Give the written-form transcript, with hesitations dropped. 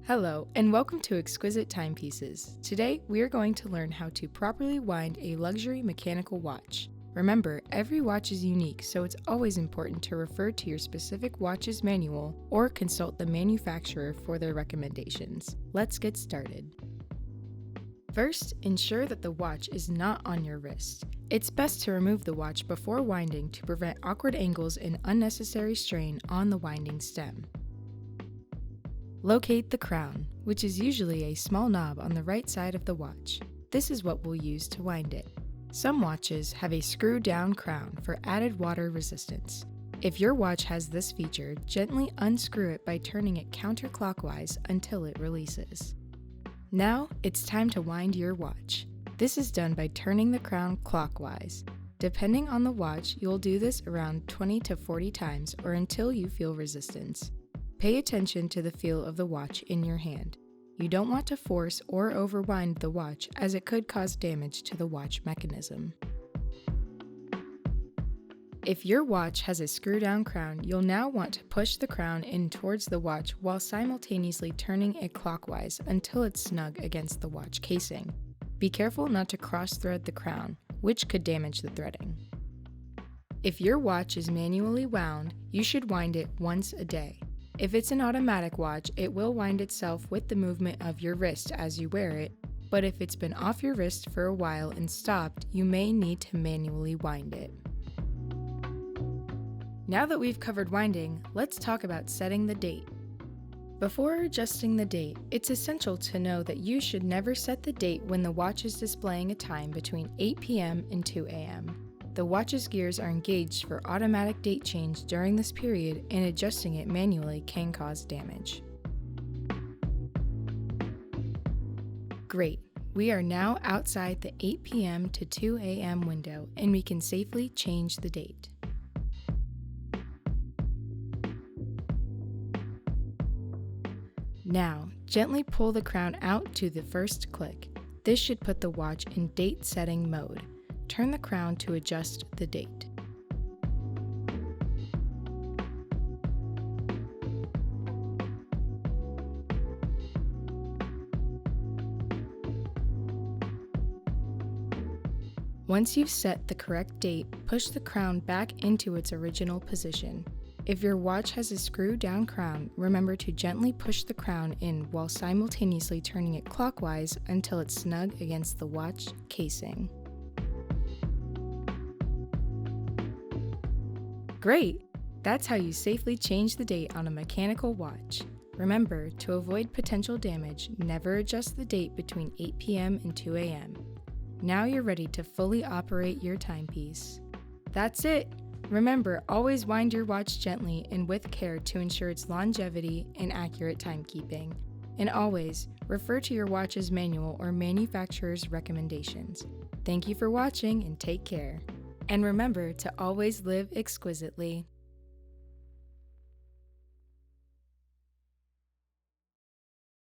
Hello, and welcome to Exquisite Timepieces. Today, we are going to learn how to properly wind a luxury mechanical watch. Remember, every watch is unique, so it's always important to refer to your specific watch's manual or consult the manufacturer for their recommendations. Let's get started. First, ensure that the watch is not on your wrist. It's best to remove the watch before winding to prevent awkward angles and unnecessary strain on the winding stem. Locate the crown, which is usually a small knob on the right side of the watch. This is what we'll use to wind it. Some watches have a screw-down crown for added water resistance. If your watch has this feature, gently unscrew it by turning it counterclockwise until it releases. Now, it's time to wind your watch. This is done by turning the crown clockwise. Depending on the watch, you'll do this around 20 to 40 times or until you feel resistance. Pay attention to the feel of the watch in your hand. You don't want to force or overwind the watch as it could cause damage to the watch mechanism. If your watch has a screw-down crown, you'll now want to push the crown in towards the watch while simultaneously turning it clockwise until it's snug against the watch casing. Be careful not to cross-thread the crown, which could damage the threading. If your watch is manually wound, you should wind it once a day. If it's an automatic watch, it will wind itself with the movement of your wrist as you wear it, but if it's been off your wrist for a while and stopped, you may need to manually wind it. Now that we've covered winding, let's talk about setting the date. Before adjusting the date, it's essential to know that you should never set the date when the watch is displaying a time between 8 p.m. and 2 a.m. The watch's gears are engaged for automatic date change during this period, and adjusting it manually can cause damage. Great! We are now outside the 8 p.m. to 2 a.m. window, and we can safely change the date. Now, gently pull the crown out to the first click. This should put the watch in date setting mode. Turn the crown to adjust the date. Once you've set the correct date, push the crown back into its original position. If your watch has a screw-down crown, remember to gently push the crown in while simultaneously turning it clockwise until it's snug against the watch casing. Great! That's how you safely change the date on a mechanical watch. Remember, to avoid potential damage, never adjust the date between 8 p.m. and 2 a.m. Now you're ready to fully operate your timepiece. That's it! Remember, always wind your watch gently and with care to ensure its longevity and accurate timekeeping. And always, refer to your watch's manual or manufacturer's recommendations. Thank you for watching and take care. And remember to always live exquisitely.